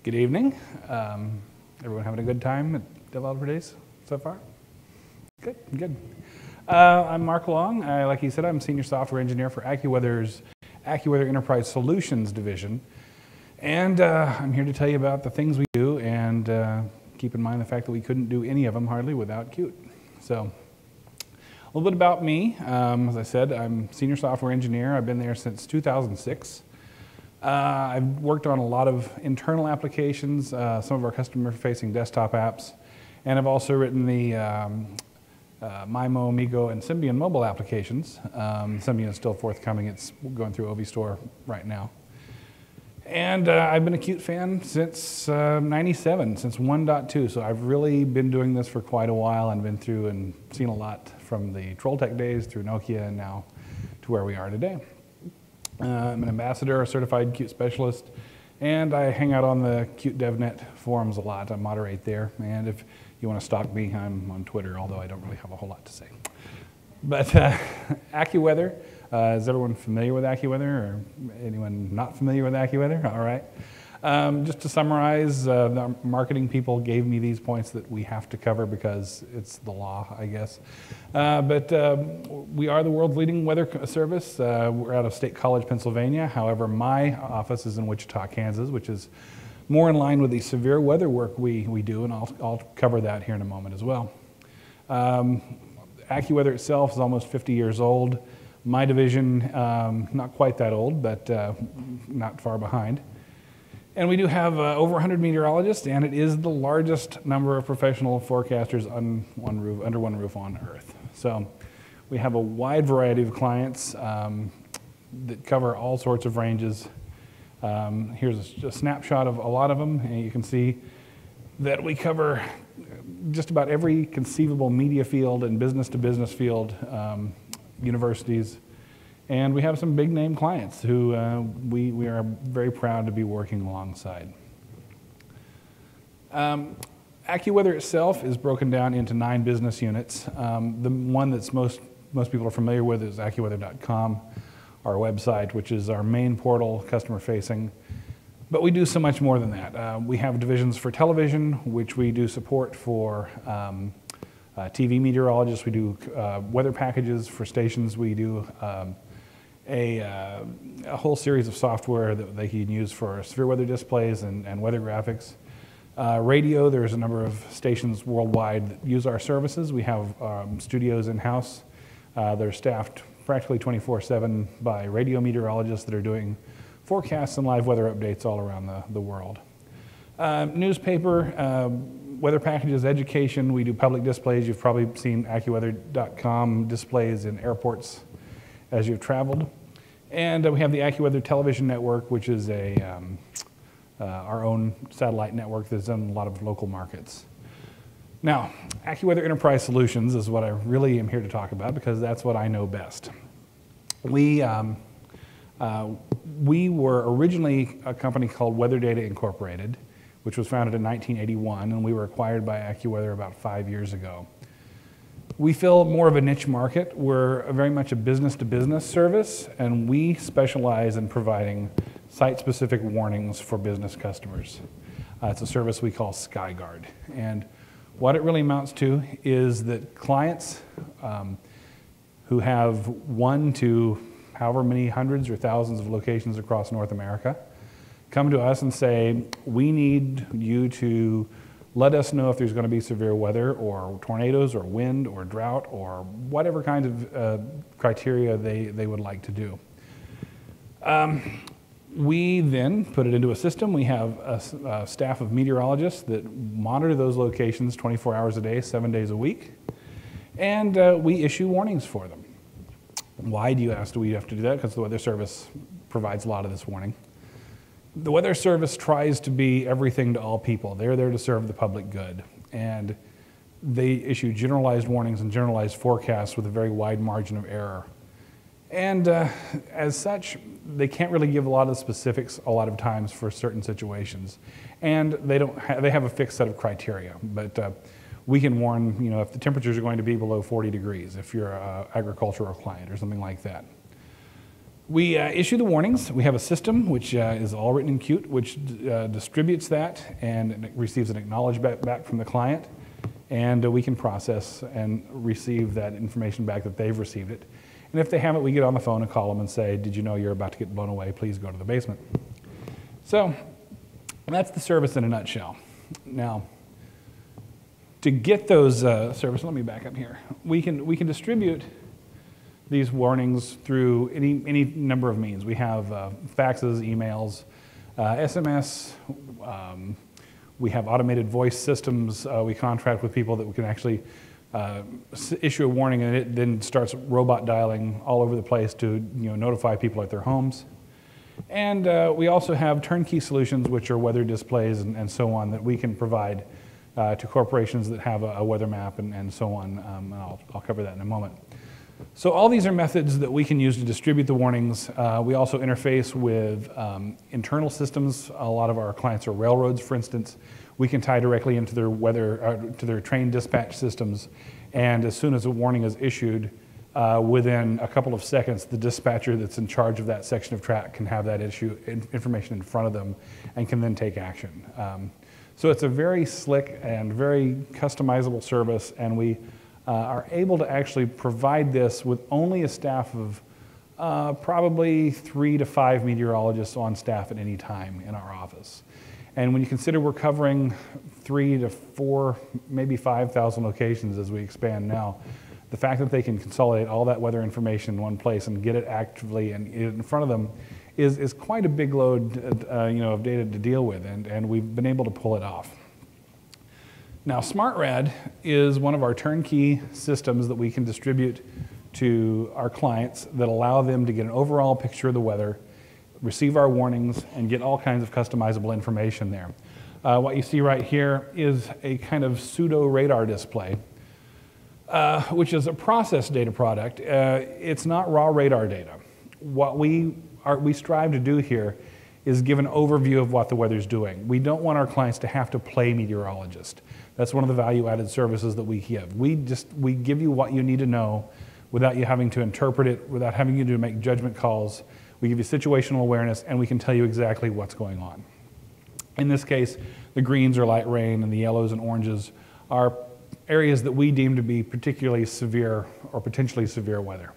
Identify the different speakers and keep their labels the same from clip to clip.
Speaker 1: Good evening. Everyone having a good time at Developer Days so far? Good, good. I'm Mark Long. Like you said, I'm Senior Software Engineer for AccuWeather's AccuWeather Enterprise Solutions division. And I'm here to tell you about the things we do and keep in mind the fact that we couldn't do any of them hardly without Qt. So, a little bit about me. As I said, I'm Senior Software Engineer. I've been there since 2006. I've worked on a lot of internal applications, some of our customer-facing desktop apps, and I've also written the MeeGo and Symbian mobile applications. Symbian is still forthcoming. It's going through OV Store right now. And I've been a Qt fan since '97, since 1.2, so I've really been doing this for quite a while and been through and seen a lot from the Trolltech days through Nokia and now to where we are today. I'm an ambassador, a certified Qt specialist, and I hang out on the Qt DevNet forums a lot. I moderate there, and if you want to stalk me, I'm on Twitter, although I don't really have a whole lot to say. But AccuWeather, is everyone familiar with AccuWeather, or anyone not familiar with AccuWeather? All right. Just to summarize, the marketing people gave me these points that we have to cover because it's the law, I guess. But we are the world's leading weather service. We're out of State College, Pennsylvania. However, my office is in Wichita, Kansas, which is more in line with the severe weather work we do, and I'll cover that here in a moment as well. AccuWeather itself is almost 50 years old. My division, not quite that old, but not far behind. And we do have over 100 meteorologists, and it is the largest number of professional forecasters on under one roof on Earth. So we have a wide variety of clients that cover all sorts of ranges. Here's a snapshot of a lot of them, and you can see that we cover just about every conceivable media field and business-to-business field, universities. And we have some big name clients who we are very proud to be working alongside. AccuWeather itself is broken down into 9 business units. The one that's most people are familiar with is AccuWeather.com, our website, which is our main portal, customer facing. But we do so much more than that. We have divisions for television, which we do support for TV meteorologists. We do weather packages for stations. We do a whole series of software that they can use for severe weather displays and weather graphics. Radio, there's a number of stations worldwide that use our services. We have studios in-house. They're staffed practically 24/7 by radio meteorologists that are doing forecasts and live weather updates all around the world. Newspaper, weather packages, education, we do public displays. You've probably seen AccuWeather.com displays in airports as you've traveled. And we have the AccuWeather television network, which is our own satellite network that's in a lot of local markets. Now, AccuWeather Enterprise Solutions is what I really am here to talk about because that's what I know best. We were originally a company called Weather Data Incorporated, which was founded in 1981, and we were acquired by AccuWeather about 5 years ago. We fill more of a niche market. We're very much a business-to-business service, and we specialize in providing site-specific warnings for business customers. It's a service we call SkyGuard. And what it really amounts to is that clients who have 1 to however many hundreds or thousands of locations across North America come to us and say, we need you to let us know if there's going to be severe weather or tornadoes or wind or drought or whatever kind of criteria they would like to do. We then put it into a system. We have a staff of meteorologists that monitor those locations 24 hours a day, 7 days a week, and we issue warnings for them. Why do you ask, do we have to do that? Because the Weather Service provides a lot of this warning. The Weather Service tries to be everything to all people. They're there to serve the public good. And they issue generalized warnings and generalized forecasts with a very wide margin of error. And as such, they can't really give a lot of specifics a lot of times for certain situations. And they have a fixed set of criteria. But we can warn, if the temperatures are going to be below 40 degrees, if you're an agricultural client or something like that. We issue the warnings. We have a system which is all written in Qt, which distributes that and it receives an acknowledgement back from the client. And we can process and receive that information back that they've received it. And if they haven't, we get on the phone and call them and say, did you know you're about to get blown away? Please go to the basement. So that's the service in a nutshell. Now, to get those services, let me back up here. We can distribute these warnings through any number of means. We have faxes, emails, SMS. We have automated voice systems. We contract with people that we can actually issue a warning, and it then starts robot dialing all over the place to notify people at their homes. And we also have turnkey solutions, which are weather displays and so on, that we can provide to corporations that have a weather map and so on. I'll cover that in a moment. So all these are methods that we can use to distribute the warnings. We also interface with internal systems. A lot of our clients are railroads, for instance. We can tie directly into their to their train dispatch systems, and as soon as a warning is issued, within a couple of seconds, the dispatcher that's in charge of that section of track can have that information in front of them and can then take action. So it's a very slick and very customizable service, and we are able to actually provide this with only a staff of probably 3 to 5 meteorologists on staff at any time in our office. And when you consider we're covering 3 to 4, maybe 5,000 locations as we expand now, the fact that they can consolidate all that weather information in one place and get it actively and in front of them is quite a big load of data to deal with, and we've been able to pull it off. Now, SmartRad is one of our turnkey systems that we can distribute to our clients that allow them to get an overall picture of the weather, receive our warnings, and get all kinds of customizable information there. What you see right here is a kind of pseudo radar display, which is a process data product. It's not raw radar data. What we strive to do here is give an overview of what the weather's doing. We don't want our clients to have to play meteorologist. That's one of the value-added services that we give. We give you what you need to know without you having to interpret it, without having you to make judgment calls. We give you situational awareness, and we can tell you exactly what's going on. In this case, the greens are light rain, and the yellows and oranges are areas that we deem to be particularly severe or potentially severe weather.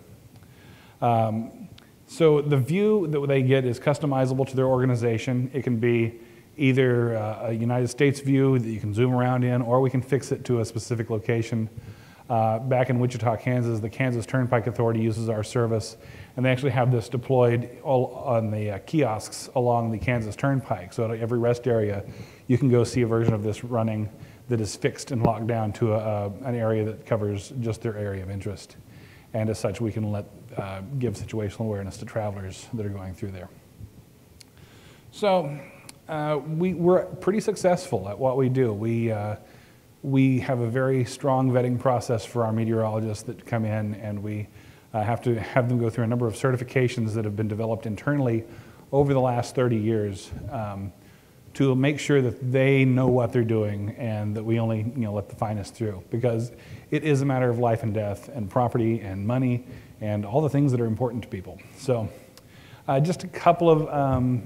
Speaker 1: So the view that they get is customizable to their organization. It can be either a United States view that you can zoom around in, or we can fix it to a specific location. Back in Wichita, Kansas, the Kansas Turnpike Authority uses our service, and they actually have this deployed all on the kiosks along the Kansas Turnpike. So at every rest area, you can go see a version of this running that is fixed and locked down to an area that covers just their area of interest. And as such, we can give situational awareness to travelers that are going through there. So we're pretty successful at what we do. We have a very strong vetting process for our meteorologists that come in, and we have to have them go through a number of certifications that have been developed internally over the last 30 years to make sure that they know what they're doing and that we only let the finest through, because it is a matter of life and death and property and money and all the things that are important to people. So just a couple of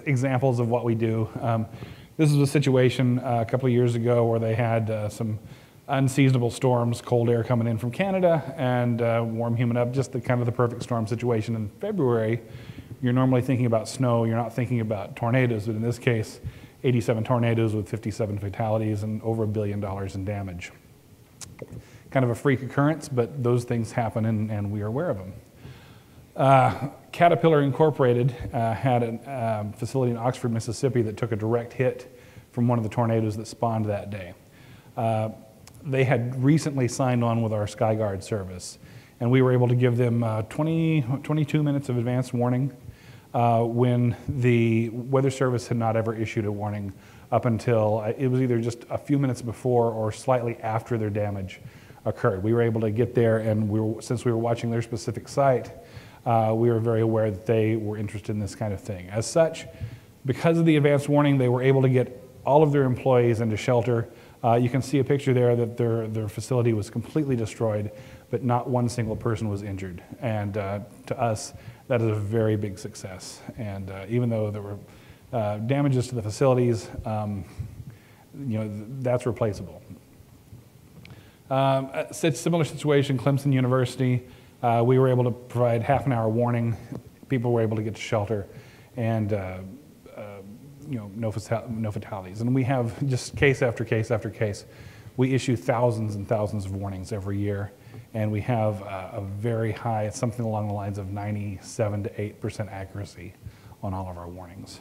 Speaker 1: examples of what we do. This is a situation a couple of years ago where they had some unseasonable storms, cold air coming in from Canada and warm, humid up, just the kind of the perfect storm situation. In February, you're normally thinking about snow, you're not thinking about tornadoes, but in this case, 87 tornadoes with 57 fatalities and over $1 billion in damage. Kind of a freak occurrence, but those things happen and we are aware of them. Caterpillar Incorporated had a facility in Oxford, Mississippi that took a direct hit from one of the tornadoes that spawned that day. They had recently signed on with our SkyGuard service, and we were able to give them 22 minutes of advance warning when the Weather Service had not ever issued a warning up until it was either just a few minutes before or slightly after their damage occurred. We were able to get there, and since we were watching their specific site, we were very aware that they were interested in this kind of thing. As such, because of the advanced warning, they were able to get all of their employees into shelter. You can see a picture there that their facility was completely destroyed, but not one single person was injured. And to us, that is a very big success. And even though there were damages to the facilities, that's replaceable. Similar situation, Clemson University, we were able to provide half-an-hour warning. People were able to get to shelter, and no fatalities. And we have just case after case after case. We issue thousands and thousands of warnings every year, and we have a very high, it's something along the lines of 97 to 8% accuracy on all of our warnings.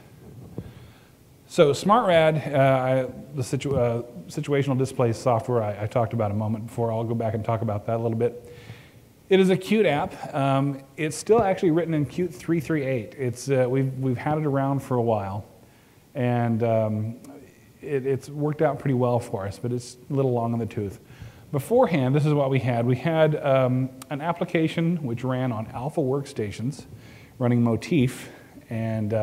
Speaker 1: So SmartRad, the situational display software I talked about a moment before. I'll go back and talk about that a little bit. It is a Qt app. It's still actually written in Qt 3.3.8. It's we've had it around for a while, and it's worked out pretty well for us, but it's a little long in the tooth. Beforehand, this is what we had. We had an application which ran on Alpha workstations, running Motif, and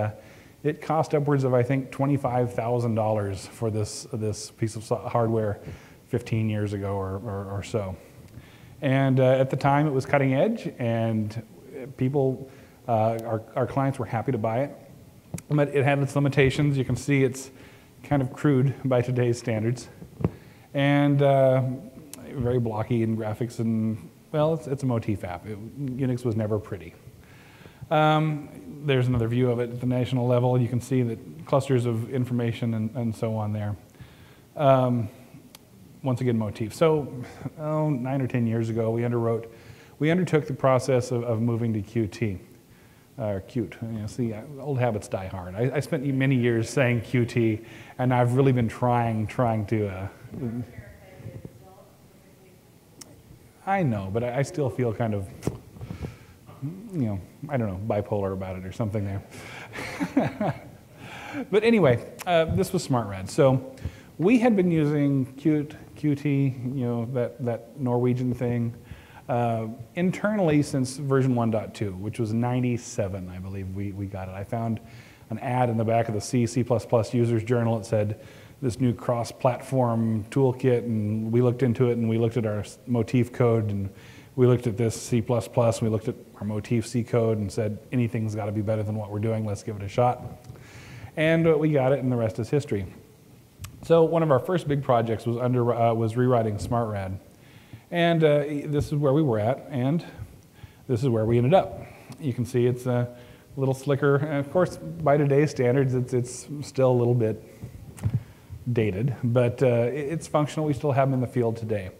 Speaker 1: it cost upwards of, I think, $25,000 for this piece of hardware 15 years ago or so. And at the time, it was cutting edge, and people, our clients were happy to buy it. But it had its limitations. You can see it's kind of crude by today's standards, and very blocky in graphics, and, well, it's a Motif app. Unix was never pretty. There's another view of it at the national level. You can see that clusters of information and so on there. Once again, Motif. So 9 or 10 years ago, we undertook the process of moving to Qt, or Qt. See, old habits die hard. I spent many years saying Qt, and I've really been trying to. I know, but I still feel kind of, I don't know, bipolar about it or something there. But anyway, this was SmartRad. So we had been using Qt, that Norwegian thing, internally since version 1.2, which was 97, I believe we got it. I found an ad in the back of the C++ users journal. It said this new cross-platform toolkit, and we looked into it, and we looked at our Motif code, and we looked at this C++, and we looked at our Motif C code and said, anything's got to be better than what we're doing, let's give it a shot. And we got it, and the rest is history. So one of our first big projects was rewriting SmartRad. And this is where we were at, and this is where we ended up. You can see it's a little slicker, and of course, by today's standards, it's still a little bit dated, but it's functional. We still have them in the field today.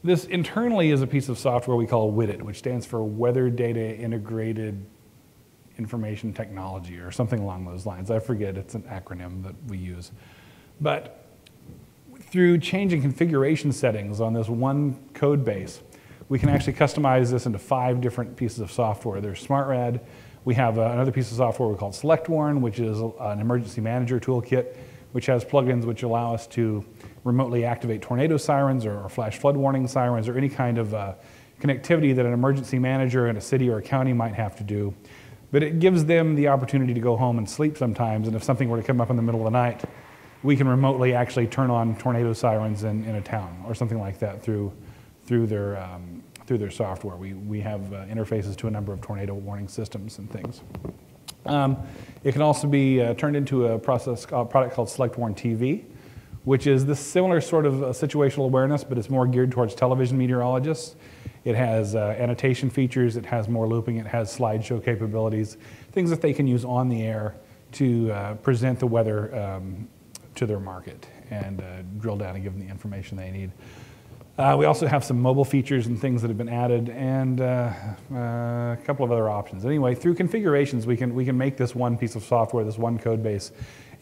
Speaker 1: This internally is a piece of software we call WIDIT, which stands for Weather Data Integrated Information Technology, or something along those lines. I forget, it's an acronym that we use. But through changing configuration settings on this one code base, we can actually customize this into 5 different pieces of software. There's SmartRad. We have another piece of software we call SelectWarn, which is an emergency manager toolkit, which has plugins which allow us to remotely activate tornado sirens or flash flood warning sirens or any kind of connectivity that an emergency manager in a city or a county might have to do. But it gives them the opportunity to go home and sleep sometimes, and if something were to come up in the middle of the night, we can remotely actually turn on tornado sirens in a town or something like that through their software. We have interfaces to a number of tornado warning systems and things. It can also be turned into a product called SelectWarn TV, which is this similar sort of situational awareness, but it's more geared towards television meteorologists. It has annotation features, it has more looping, it has slideshow capabilities, things that they can use on the air to present the weather to their market and drill down and give them the information they need. We also have some mobile features and things that have been added, and a couple of other options. Anyway, through configurations, we can make this one piece of software, this one code base,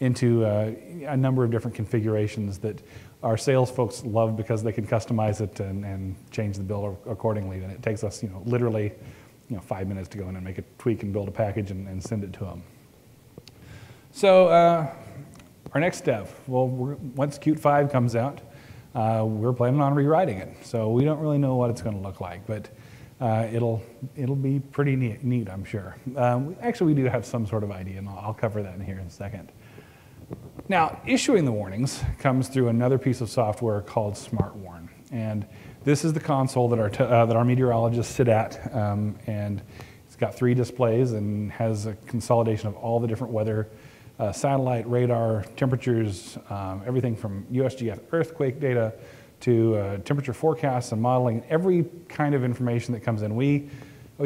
Speaker 1: into a number of different configurations that our sales folks love because they can customize it and change the build accordingly. And it takes us, literally, 5 minutes to go in and make a tweak and build a package and send it to them. So our next step, well, once Qt 5 comes out, we're planning on rewriting it. So we don't really know what it's going to look like, but it'll be pretty neat, I'm sure. Actually, we do have some sort of idea, and I'll cover that in here in a second. Now, issuing the warnings comes through another piece of software called SmartWarn, and this is the console that our meteorologists sit at, and It's got 3 displays and has a consolidation of all the different weather, satellite, radar, temperatures, everything from USGS earthquake data to temperature forecasts and modeling, every kind of information that comes in. We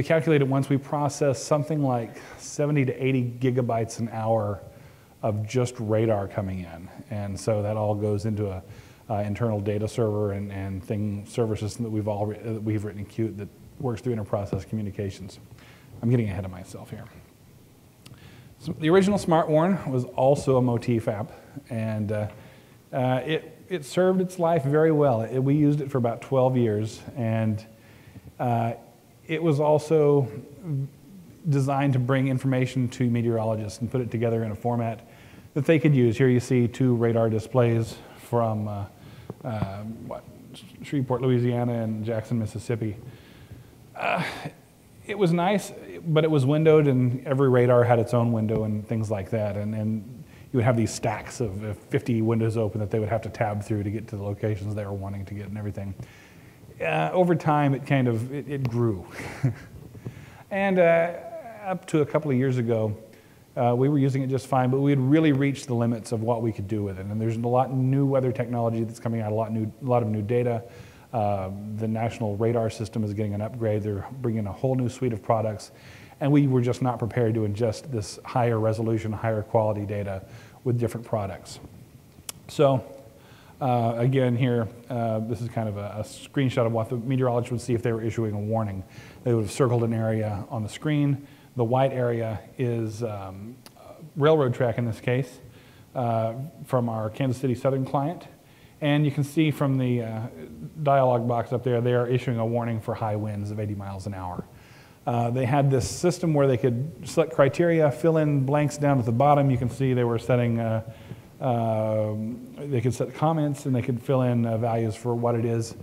Speaker 1: calculated once we process something like 70 to 80 gigabytes an hour of just radar coming in. And so that all goes into a internal data server and server system that we've written in Qt that works through interprocess communications. I'm getting ahead of myself here. So the original Smart Warn was also a motif app, and it served its life very well. We used it for about 12 years, and it was also designed to bring information to meteorologists and put it together in a format that they could use. Here you see 2 radar displays from Shreveport, Louisiana and Jackson, Mississippi. It was nice, but it was windowed, and every radar had its own window and things like that. And you would have these stacks of 50 windows open that they would have to tab through to get to the locations they were wanting to get and everything. Over time, it grew. And up to a couple of years ago, we were using it just fine, but we had really reached the limits of what we could do with it. And there's a lot of new weather technology that's coming out, a lot of new data. The national radar system is getting an upgrade. They're bringing a whole new suite of products. And we were just not prepared to ingest this higher resolution, higher quality data with different products. So again here, this is kind of a screenshot of what the meteorologist would see if they were issuing a warning. They would have circled an area on the screen. The white area is railroad track in this case from our Kansas City Southern client. And you can see from the dialog box up there, they are issuing a warning for high winds of 80 miles an hour. They had this system where they could select criteria, fill in blanks down at the bottom. You can see they were setting, they could set comments and they could fill in values for what it is.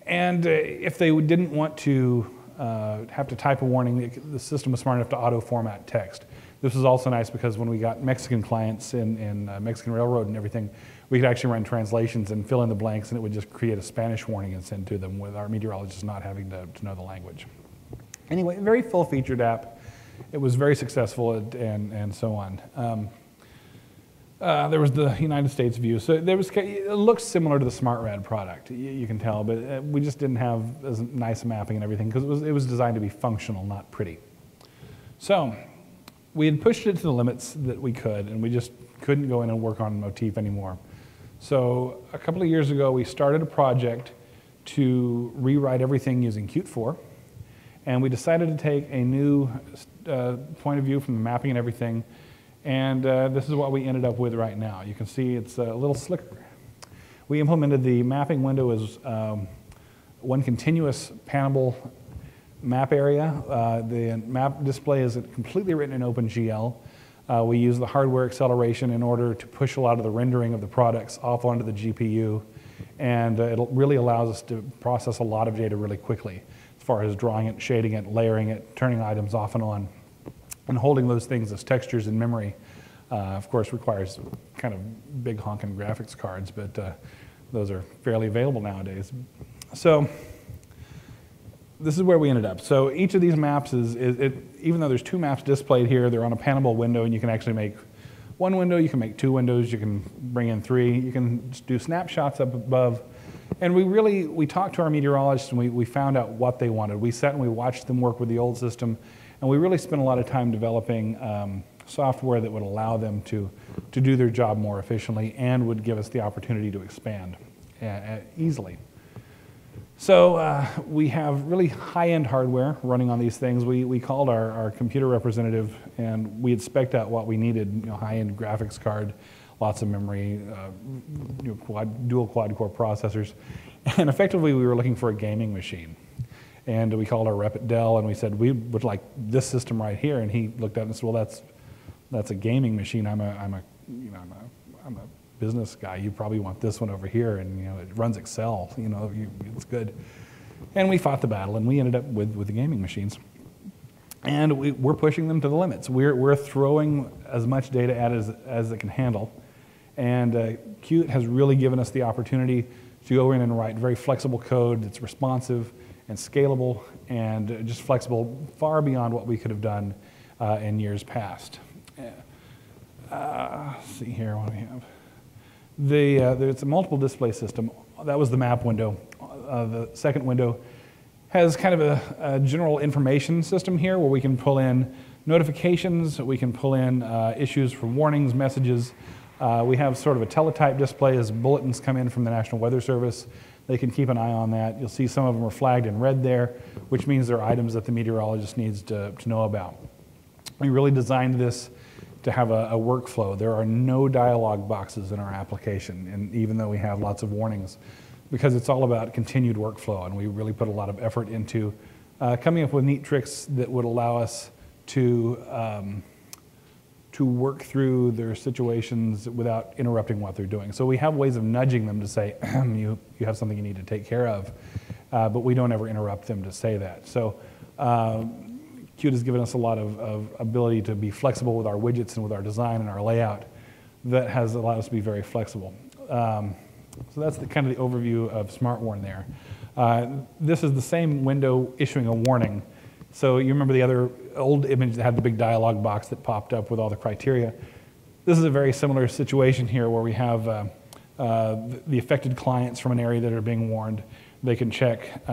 Speaker 1: And if they didn't want to have to type a warning, the system was smart enough to auto-format text. This was also nice because when we got Mexican clients in Mexican Railroad and everything, we could actually run translations and fill in the blanks, and it would just create a Spanish warning and send to them with our meteorologists not having to know the language. Anyway, very full-featured app. It was very successful and so on. There was the United States view. So it looks similar to the SmartRad product, you can tell, but we just didn't have as nice mapping and everything because it was designed to be functional, not pretty. So we had pushed it to the limits that we could, and we just couldn't go in and work on motif anymore. So a couple of years ago, we started a project to rewrite everything using Qt 4, and we decided to take a new point of view from the mapping and everything, and this is what we ended up with right now. You can see it's a little slicker. We implemented the mapping window as one continuous panable map area. The map display is completely written in OpenGL. We use the hardware acceleration in order to push a lot of the rendering of the products off onto the GPU, and it really allows us to process a lot of data really quickly as far as drawing it, shading it, layering it, turning items off and on, and holding those things as textures in memory. Of course, requires kind of big honking graphics cards, but those are fairly available nowadays. So this is where we ended up. So each of these maps even though there's 2 maps displayed here, they're on a panable window, and you can actually make 1 window, you can make 2 windows, you can bring in 3, you can just do snapshots up above. And we talked to our meteorologists, and we found out what they wanted. We sat and we watched them work with the old system, and we really spent a lot of time developing software that would allow them to do their job more efficiently and would give us the opportunity to expand easily. So we have really high-end hardware running on these things. We called our computer representative, and we had spec'd out what we needed, high-end graphics card, lots of memory, dual quad-core processors. And effectively, we were looking for a gaming machine. And we called our rep at Dell, and we said, we would like this system right here. And he looked at it and said, well, that's a gaming machine. I'm a business guy. You probably want this one over here, and it runs Excel. It's good. And we fought the battle, and we ended up with the gaming machines. And we're pushing them to the limits. We're throwing as much data at it as it can handle. And Qt has really given us the opportunity to go in and write very flexible code that's responsive and scalable and just flexible far beyond what we could have done in years past. Let's see here what we have. There's a multiple display system. That was the map window. The second window has kind of a general information system here where we can pull in notifications, we can pull in issues for warnings, messages. We have sort of a teletype display as bulletins come in from the National Weather Service. They can keep an eye on that. You'll see some of them are flagged in red there, which means they're items that the meteorologist needs to know about. We really designed this to have a workflow. There are no dialog boxes in our application, and even though we have lots of warnings, because it's all about continued workflow, and we really put a lot of effort into coming up with neat tricks that would allow us to work through their situations without interrupting what they're doing. So we have ways of nudging them to say, you have something you need to take care of, but we don't ever interrupt them to say that. So Qt has given us a lot of ability to be flexible with our widgets and with our design and our layout that has allowed us to be very flexible. So that's kind of the overview of SmartWarn there. This is the same window issuing a warning. So you remember the other old image that had the big dialog box that popped up with all the criteria. This is a very similar situation here where we have the affected clients from an area that are being warned. They can check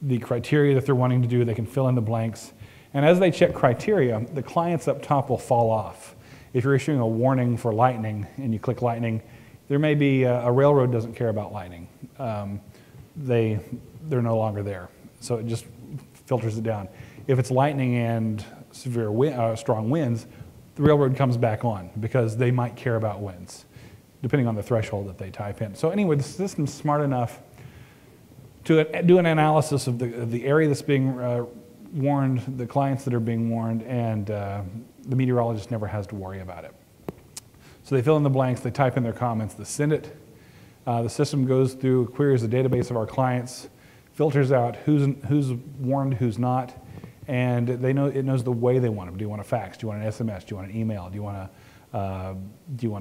Speaker 1: the criteria that they're wanting to do. They can fill in the blanks. And as they check criteria, the clients up top will fall off. If you're issuing a warning for lightning and you click lightning, there may be a railroad doesn't care about lightning. They're no longer there. So it just filters it down. If it's lightning and severe strong winds, the railroad comes back on because they might care about winds, depending on the threshold that they type in. So anyway, the system's smart enough to do an analysis of the area that's being warned, the clients that are being warned, and the meteorologist never has to worry about it. So they fill in the blanks, they type in their comments, they send it. The system goes through, queries the database of our clients, filters out who's warned, who's not, and it knows the way they want them. Do you want a fax? Do you want an SMS? Do you want an email? Do you want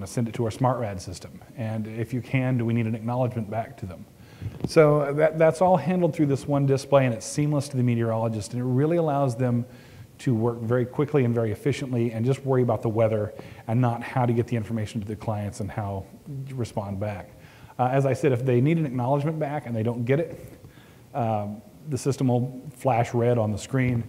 Speaker 1: to send it to our SmartRad system? And if you can, do we need an acknowledgement back to them? So that's all handled through this one display, and it's seamless to the meteorologist, and it really allows them to work very quickly and very efficiently and just worry about the weather and not how to get the information to the clients and how to respond back. As I said, if they need an acknowledgement back and they don't get it, the system will flash red on the screen,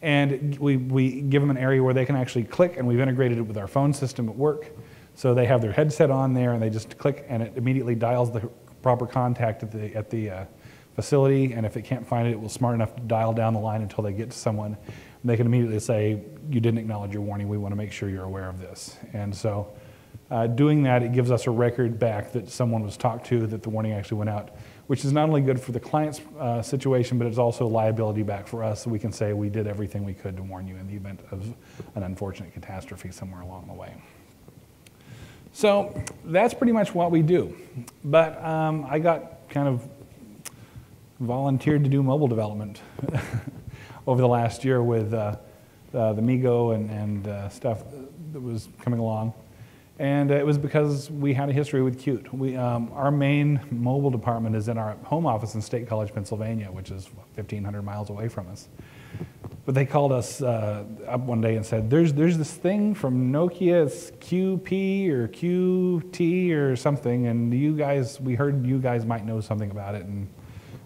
Speaker 1: and we give them an area where they can actually click, and we've integrated it with our phone system at work. So they have their headset on there, and they just click, and it immediately dials the proper contact at the facility, and if it can't find it, it will smart enough to dial down the line until they get to someone. And they can immediately say, you didn't acknowledge your warning, we want to make sure you're aware of this. And so doing that, it gives us a record back that someone was talked to, that the warning actually went out, which is not only good for the client's situation, but it's also liability back for us, so we can say we did everything we could to warn you in the event of an unfortunate catastrophe somewhere along the way. So that's pretty much what we do. But I got kind of volunteered to do mobile development over the last year with the MeeGo and stuff that was coming along. And it was because we had a history with Qt. Our main mobile department is in our home office in State College, Pennsylvania, which is 1,500 miles away from us. But they called us up one day and said, there's this thing from Nokia, it's QP or QT or something, and we heard you guys might know something about it. And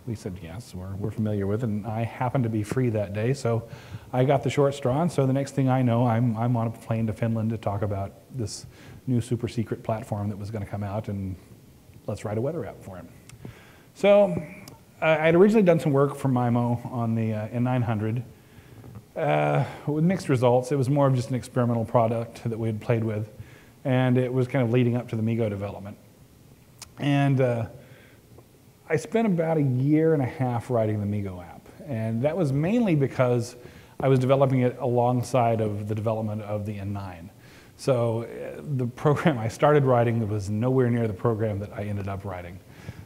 Speaker 1: we said, yes, we're familiar with it. And I happened to be free that day, so I got the short straw. And so the next thing I know, I'm on a plane to Finland to talk about this new super secret platform that was going to come out, and let's write a weather app for it. So I'd originally done some work for MIMO on the N900 with mixed results. It was more of just an experimental product that we had played with, and it was kind of leading up to the MeeGo development. And I spent about 1.5 years writing the MeeGo app, and that was mainly because I was developing it alongside of the development of the N9. So the program I started writing was nowhere near the program that I ended up writing.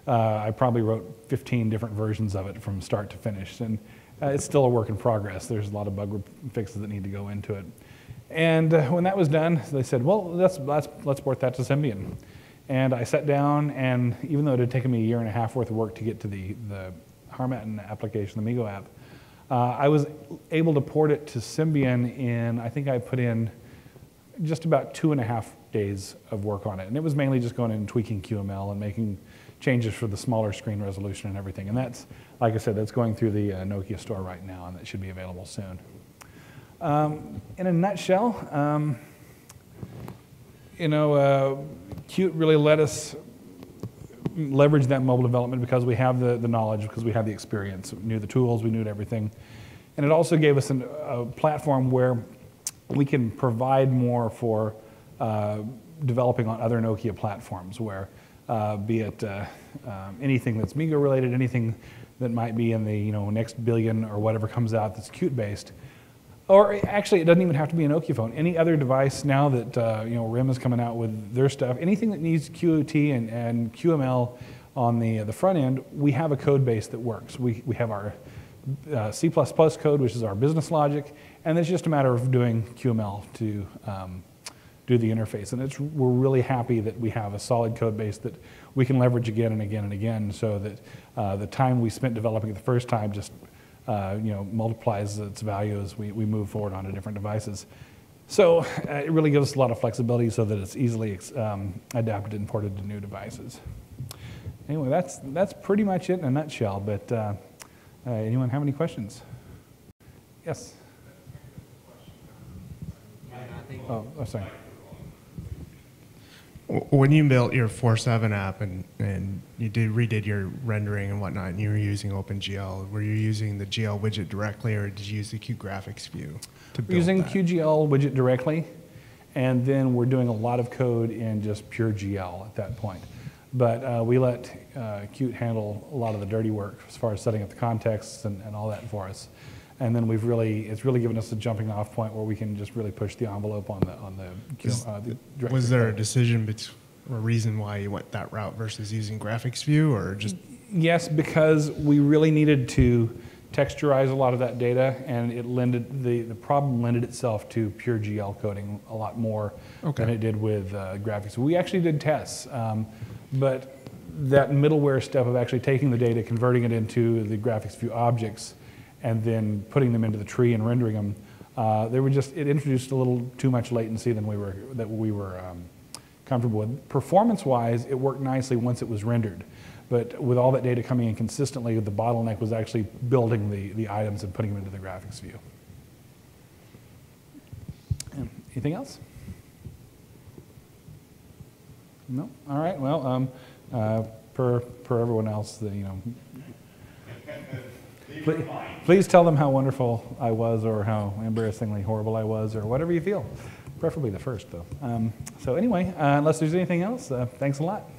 Speaker 1: I probably wrote 15 different versions of it from start to finish, and it's still a work in progress. There's a lot of bug fixes that need to go into it. And when that was done, they said, well, let's port that to Symbian. And I sat down, and even though it had taken me 1.5 years worth of work to get to the Harmattan application, the MeeGo app, I was able to port it to Symbian in, I think I put in just about 2.5 days of work on it. And it was mainly just going in and tweaking QML and making changes for the smaller screen resolution and everything. And that's, like I said, that's going through the Nokia store right now, and that should be available soon. In a nutshell, Qt really let us leverage that mobile development because we have the knowledge, because we have the experience. We knew the tools, we knew everything. And it also gave us a platform where we can provide more for developing on other Nokia platforms, where be it anything that's MeeGo related, anything that might be in the next billion or whatever comes out that's Qt based. Or actually, it doesn't even have to be a Nokia phone. Any other device now that RIM is coming out with their stuff, anything that needs Qt and QML on the front end, we have a code base that works. We have our C++ code, which is our business logic, and it's just a matter of doing QML to do the interface. And we're really happy that we have a solid code base that we can leverage again and again and again, so that the time we spent developing it the first time just multiplies its value as we move forward onto different devices. So it really gives us a lot of flexibility so that it's easily adapted and ported to new devices. Anyway, that's pretty much it in a nutshell, but anyone have any questions? Yes? Oh, sorry.
Speaker 2: When you built your 4.7 app and you redid your rendering and whatnot, and you were using OpenGL, were you using the GL widget directly, or did you use the QGraphics view to build
Speaker 1: We're using
Speaker 2: that?
Speaker 1: QGL widget directly, and then we're doing a lot of code in just pure GL at that point. But we let Qt handle a lot of the dirty work as far as setting up the contexts and all that for us. And then it's really given us a jumping off point where we can just really push the envelope on the
Speaker 2: Was there a decision or a reason why you went that route versus using graphics view, or just?
Speaker 1: Yes, because we really needed to texturize a lot of that data, and the problem lended itself to pure GL coding a lot more than it did with graphics. We actually did tests, but that middleware step of actually taking the data, converting it into the graphics view objects, and then putting them into the tree and rendering them, it introduced a little too much latency than we were comfortable with. Performance-wise, it worked nicely once it was rendered, but with all that data coming in consistently, the bottleneck was actually building the items and putting them into the graphics view. Anything else? No. All right. Well, per everyone else, Please tell them how wonderful I was, or how embarrassingly horrible I was, or whatever you feel. Preferably the first, though. So anyway, unless there's anything else, thanks a lot.